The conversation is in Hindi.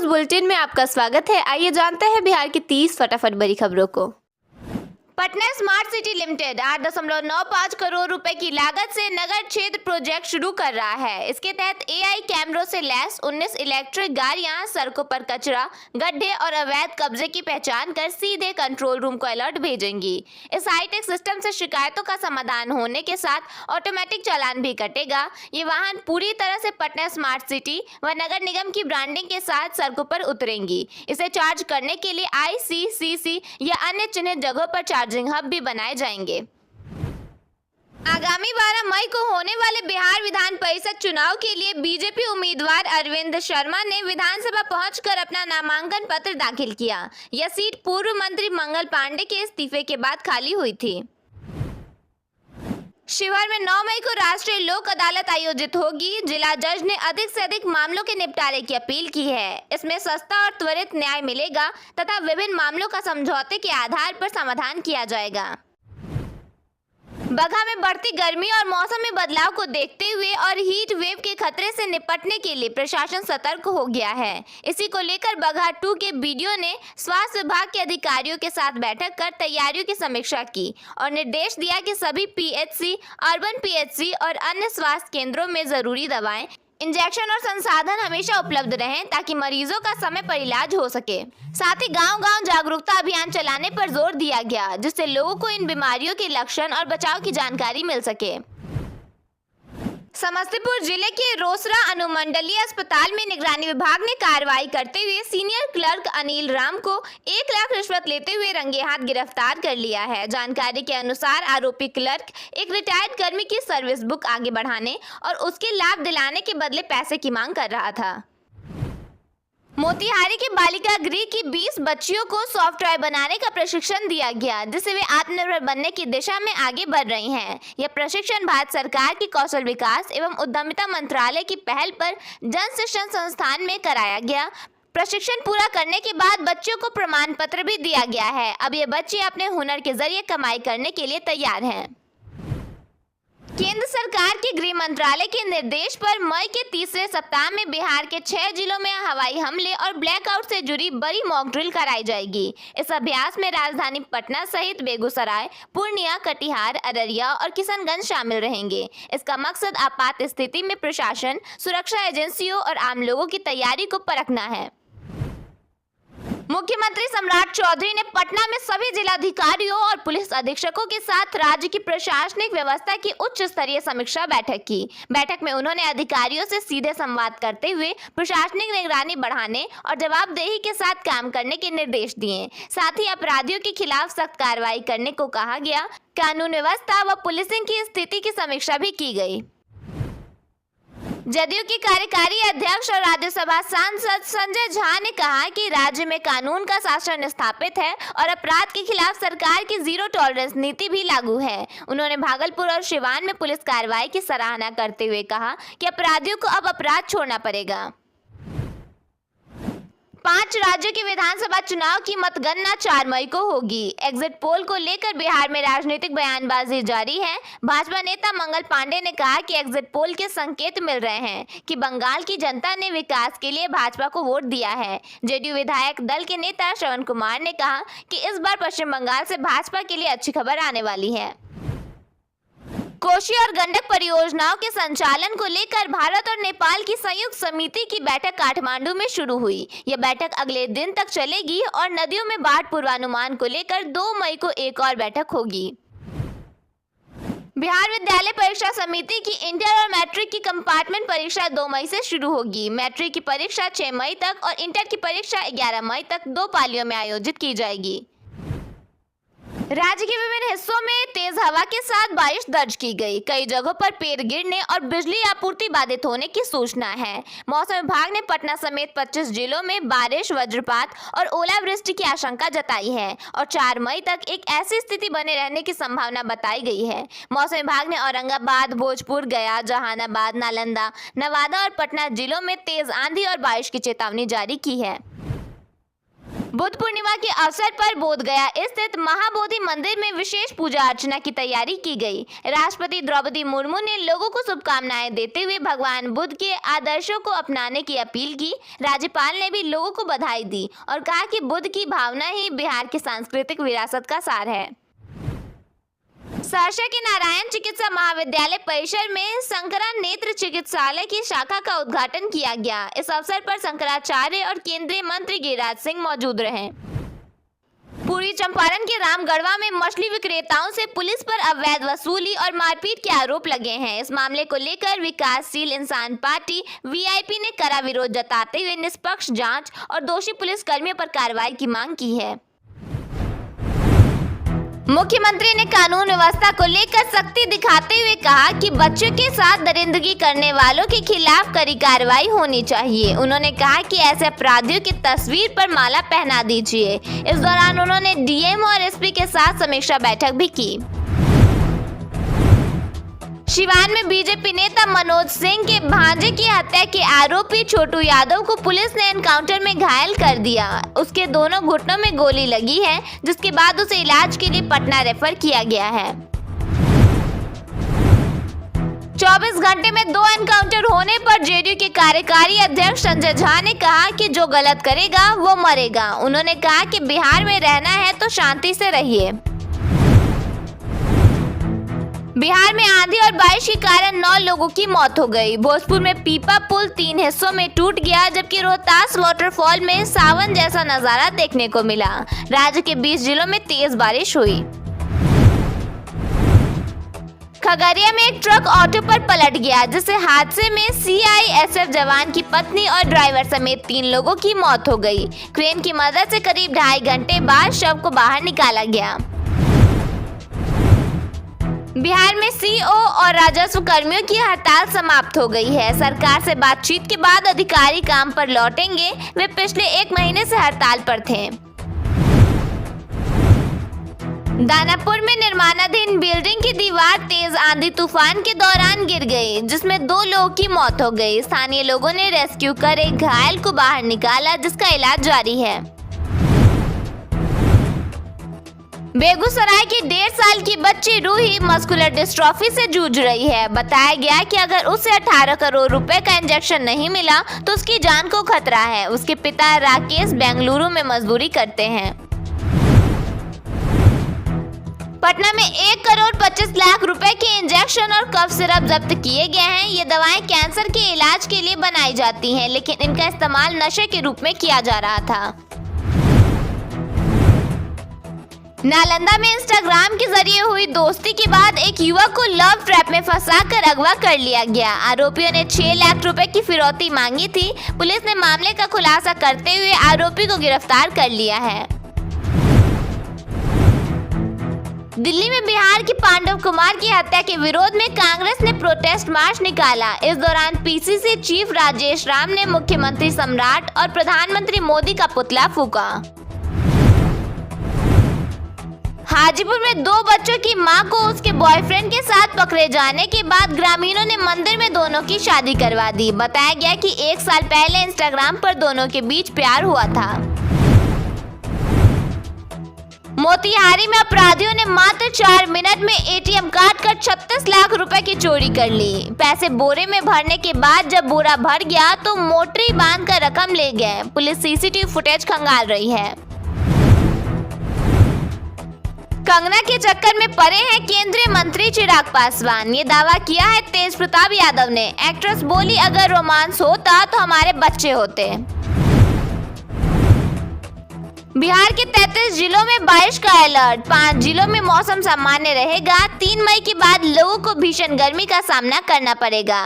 न्यूज बुलेटिन में आपका स्वागत है। आइए जानते हैं बिहार की 30 फटाफट बड़ी खबरों को। Patna smart city limited 8.95 crore रुपए की लागत से नगर क्षेत्र प्रोजेक्ट शुरू कर रहा है। इसके तहत एआई कैमरों से लैस 19 इलेक्ट्रिक गाड़ियां सड़कों पर कचरा, गड्ढे और अवैध कब्जे की पहचान कर सीधे कंट्रोल रूम को अलर्ट भेजेंगी। इस हाईटेक सिस्टम से शिकायतों का समाधान होने के साथ ऑटोमेटिक चालान भी कटेगा। ये वाहन पूरी तरह से पटना स्मार्ट सिटी व नगर निगम की ब्रांडिंग के साथ सड़कों पर उतरेंगी। इसे चार्ज करने के लिए ICCC या अन्य चिन्हित जगहों पर चार्जिंग हब भी बनाए जाएंगे। आगामी 12 मई को होने वाले बिहार विधान परिषद चुनाव के लिए बीजेपी उम्मीदवार अरविंद शर्मा ने विधानसभा पहुंचकर अपना नामांकन पत्र दाखिल किया। यह सीट पूर्व मंत्री मंगल पांडे के इस्तीफे के बाद खाली हुई थी। शिवहर में 9 मई को राष्ट्रीय लोक अदालत आयोजित होगी। जिला जज ने अधिक से अधिक मामलों के निपटारे की अपील की है। इसमें सस्ता और त्वरित न्याय मिलेगा तथा विभिन्न मामलों का समझौते के आधार पर समाधान किया जाएगा। बगहा में बढ़ती गर्मी और मौसम में बदलाव को देखते हुए और हीट वेव के खतरे से निपटने के लिए प्रशासन सतर्क हो गया है। इसी को लेकर बगहा 2 के बीडीओ ने स्वास्थ्य विभाग के अधिकारियों के साथ बैठक कर तैयारियों की समीक्षा की और निर्देश दिया कि सभी PHC, अर्बन PHC और अन्य स्वास्थ्य केंद्रों में जरूरी दवाएं, इंजेक्शन और संसाधन हमेशा उपलब्ध रहें ताकि मरीजों का समय पर इलाज हो सके। साथ ही गांव-गांव जागरूकता अभियान चलाने पर जोर दिया गया, जिससे लोगों को इन बीमारियों के लक्षण और बचाव की जानकारी मिल सके। समस्तीपुर जिले के रोसड़ा अनुमंडलीय अस्पताल में निगरानी विभाग ने कार्रवाई करते हुए सीनियर क्लर्क अनिल राम को 1 लाख रिश्वत लेते हुए रंगे हाथ गिरफ्तार कर लिया है। जानकारी के अनुसार आरोपी क्लर्क एक रिटायर्ड कर्मी की सर्विस बुक आगे बढ़ाने और उसके लाभ दिलाने के बदले पैसे की मांग कर रहा था। मोतिहारी के बालिका गृह की 20 बच्चियों को सॉफ्ट टॉय बनाने का प्रशिक्षण दिया गया, जिससे वे आत्मनिर्भर बनने की दिशा में आगे बढ़ रही हैं। यह प्रशिक्षण भारत सरकार की कौशल विकास एवं उद्यमिता मंत्रालय की पहल पर जन शिक्षण संस्थान में कराया गया। प्रशिक्षण पूरा करने के बाद बच्चों को प्रमाण पत्र भी दिया गया है। अब ये बच्चे अपने हुनर के जरिए कमाई करने के लिए तैयार हैं। केंद्र सरकार के गृह मंत्रालय के निर्देश पर मई के तीसरे सप्ताह में बिहार के 6 जिलों में हवाई हमले और ब्लैकआउट से जुड़ी बड़ी मॉक ड्रिल कराई जाएगी। इस अभ्यास में राजधानी पटना सहित बेगूसराय, पूर्णिया, कटिहार, अररिया और किशनगंज शामिल रहेंगे। इसका मकसद आपात स्थिति में प्रशासन, सुरक्षा एजेंसियों और आम लोगों की तैयारी को परखना है। मुख्यमंत्री सम्राट चौधरी ने पटना में सभी जिलाधिकारियों और पुलिस अधीक्षकों के साथ राज्य की प्रशासनिक व्यवस्था की उच्च स्तरीय समीक्षा बैठक की। बैठक में उन्होंने अधिकारियों से सीधे संवाद करते हुए प्रशासनिक निगरानी बढ़ाने और जवाबदेही के साथ काम करने के निर्देश दिए। साथ ही अपराधियों के खिलाफ सख्त कार्रवाई करने को कहा गया। कानून व्यवस्था व पुलिसिंग की स्थिति की समीक्षा भी की गई। जदयू के कार्यकारी अध्यक्ष और राज्यसभा सांसद संजय झा ने कहा कि राज्य में कानून का शासन स्थापित है और अपराध के खिलाफ सरकार की जीरो टॉलरेंस नीति भी लागू है। उन्होंने भागलपुर और सिवान में पुलिस कार्रवाई की सराहना करते हुए कहा कि अपराधियों को अब अपराध छोड़ना पड़ेगा। 5 राज्यों के विधानसभा चुनाव की मतगणना 4 मई को होगी। एग्जिट पोल को लेकर बिहार में राजनीतिक बयानबाजी जारी है। भाजपा नेता मंगल पांडे ने कहा कि एग्जिट पोल के संकेत मिल रहे हैं कि बंगाल की जनता ने विकास के लिए भाजपा को वोट दिया है। जेडीयू विधायक दल के नेता श्रवण कुमार ने कहा कि इस बार पश्चिम बंगाल से भाजपा के लिए अच्छी खबर आने वाली है। कोसी और गंडक परियोजनाओं के संचालन को लेकर भारत और नेपाल की संयुक्त समिति की बैठक काठमांडू में शुरू हुई। यह बैठक अगले दिन तक चलेगी और नदियों में बाढ़ पूर्वानुमान को लेकर 2 मई को एक और बैठक होगी। बिहार विद्यालय परीक्षा समिति की इंटर और मैट्रिक की कंपार्टमेंट परीक्षा 2 मई से शुरू होगी। मैट्रिक की परीक्षा 6 मई तक और इंटर की परीक्षा 11 मई तक 2 पालियों में आयोजित की जाएगी। राज्य के विभिन्न हिस्सों में तेज हवा के साथ बारिश दर्ज की गई। कई जगहों पर पेड़ गिरने और बिजली आपूर्ति बाधित होने की सूचना है। मौसम विभाग ने पटना समेत 25 जिलों में बारिश, वज्रपात और ओलावृष्टि की आशंका जताई है और 4 मई तक एक ऐसी स्थिति बने रहने की संभावना बताई गई है। मौसम विभाग ने औरंगाबाद, भोजपुर, गया, जहानाबाद, नालंदा, नवादा और पटना जिलों में तेज आंधी और बारिश की चेतावनी जारी की है। बुद्ध पूर्णिमा के अवसर पर बोधगया स्थित महाबोधि मंदिर में विशेष पूजा अर्चना की तैयारी की गई। राष्ट्रपति द्रौपदी मुर्मू ने लोगों को शुभकामनाएं देते हुए भगवान बुद्ध के आदर्शों को अपनाने की अपील की। राज्यपाल ने भी लोगों को बधाई दी और कहा कि बुद्ध की भावना ही बिहार की सांस्कृतिक विरासत का सार है। सहरसा के नारायण चिकित्सा महाविद्यालय परिसर में शंकरा नेत्र चिकित्सालय की शाखा का उद्घाटन किया गया। इस अवसर पर शंकराचार्य और केंद्रीय मंत्री गिरिराज सिंह मौजूद रहे। पूर्वी चंपारण के रामगढ़वा में मछली विक्रेताओं से पुलिस पर अवैध वसूली और मारपीट के आरोप लगे हैं। इस मामले को लेकर विकासशील इंसान पार्टी वीआईपी ने कड़ा विरोध जताते हुए निष्पक्ष जांच और दोषी पुलिस कर्मियों पर कार्रवाई की मांग की है। मुख्यमंत्री ने कानून व्यवस्था को लेकर सख्ती दिखाते हुए कहा कि बच्चों के साथ दरिंदगी करने वालों के खिलाफ कड़ी कार्रवाई होनी चाहिए। उन्होंने कहा कि ऐसे अपराधियों की तस्वीर पर माला पहना दीजिए। इस दौरान उन्होंने डीएम और एसपी के साथ समीक्षा बैठक भी की। सिवान में बीजेपी नेता मनोज सिंह के भांजे की हत्या के आरोपी छोटू यादव को पुलिस ने एनकाउंटर में घायल कर दिया। उसके दोनों घुटनों में गोली लगी है, जिसके बाद उसे इलाज के लिए पटना रेफर किया गया है। 24 घंटे में 2 एनकाउंटर होने पर जेडीयू के कार्यकारी अध्यक्ष संजय झा ने कहा कि जो गलत करेगा वो मरेगा। उन्होंने कहा कि बिहार में रहना है तो शांति से रहिए। बिहार में आंधी और बारिश के कारण 9 लोगों की मौत हो गई। भोजपुर में पीपा पुल 3 हिस्सों में टूट गया, जबकि रोहतास वाटरफॉल में सावन जैसा नजारा देखने को मिला। राज्य के 20 जिलों में तेज बारिश हुई। खगड़िया में एक ट्रक ऑटो पर पलट गया, जिससे हादसे में सीआईएसएफ जवान की पत्नी और ड्राइवर समेत 3 लोगों की मौत हो गई। क्रेन की मदद से करीब 2.5 घंटे बाद शव को बाहर निकाला गया। बिहार में सीओ और राजस्व कर्मियों की हड़ताल समाप्त हो गई है। सरकार से बातचीत के बाद अधिकारी काम पर लौटेंगे। वे पिछले 1 महीने से हड़ताल पर थे। दानापुर में निर्माणाधीन बिल्डिंग की दीवार तेज आंधी तूफान के दौरान गिर गई, जिसमें 2 लोगों की मौत हो गई। स्थानीय लोगों ने रेस्क्यू कर एक घायल को बाहर निकाला, जिसका इलाज जारी है। बेगूसराय की 1.5 साल की बच्ची रूही मस्कुलर डिस्ट्रॉफी से जूझ रही है। बताया गया कि अगर उसे 18 करोड़ रुपए का इंजेक्शन नहीं मिला तो उसकी जान को खतरा है। उसके पिता राकेश बेंगलुरु में मजदूरी करते हैं। पटना में 1 करोड़ 25 लाख रुपए के इंजेक्शन और कफ सिरप जब्त किए गए हैं। ये दवाएं कैंसर के इलाज के लिए बनाई जाती हैं, लेकिन इनका इस्तेमाल नशे के रूप में किया जा रहा था। नालंदा में इंस्टाग्राम के जरिए हुई दोस्ती के बाद एक युवक को लव ट्रैप में फंसाकर अगवा कर लिया गया। आरोपियों ने 6 लाख रुपए की फिरौती मांगी थी। पुलिस ने मामले का खुलासा करते हुए आरोपी को गिरफ्तार कर लिया है। दिल्ली में बिहार के पांडव कुमार की हत्या के विरोध में कांग्रेस ने प्रोटेस्ट मार्च निकाला। इस दौरान पीसीसी चीफ राजेश राम ने मुख्यमंत्री सम्राट और प्रधानमंत्री मोदी का पुतला फूंका। हाजीपुर में 2 बच्चों की मां को उसके बॉयफ्रेंड के साथ पकड़े जाने के बाद ग्रामीणों ने मंदिर में दोनों की शादी करवा दी। बताया गया कि 1 साल पहले इंस्टाग्राम पर दोनों के बीच प्यार हुआ था। मोतिहारी में अपराधियों ने मात्र 4 मिनट में एटीएम काट कर 36 लाख रुपए की चोरी कर ली। पैसे बोरे में भरने के बाद जब बोरा भर गया तो मोटरी बांधकर रकम ले गए। पुलिस सीसीटीवी फुटेज खंगाल रही है। कंगना के चक्कर में पड़े हैं केंद्रीय मंत्री चिराग पासवान। ये दावा किया है तेज प्रताप यादव ने। एक्ट्रेस बोली, अगर रोमांस होता तो हमारे बच्चे होते। बिहार के 33 जिलों में बारिश का अलर्ट। 5 जिलों में मौसम सामान्य रहेगा। 3 मई के बाद लोगों को भीषण गर्मी का सामना करना पड़ेगा।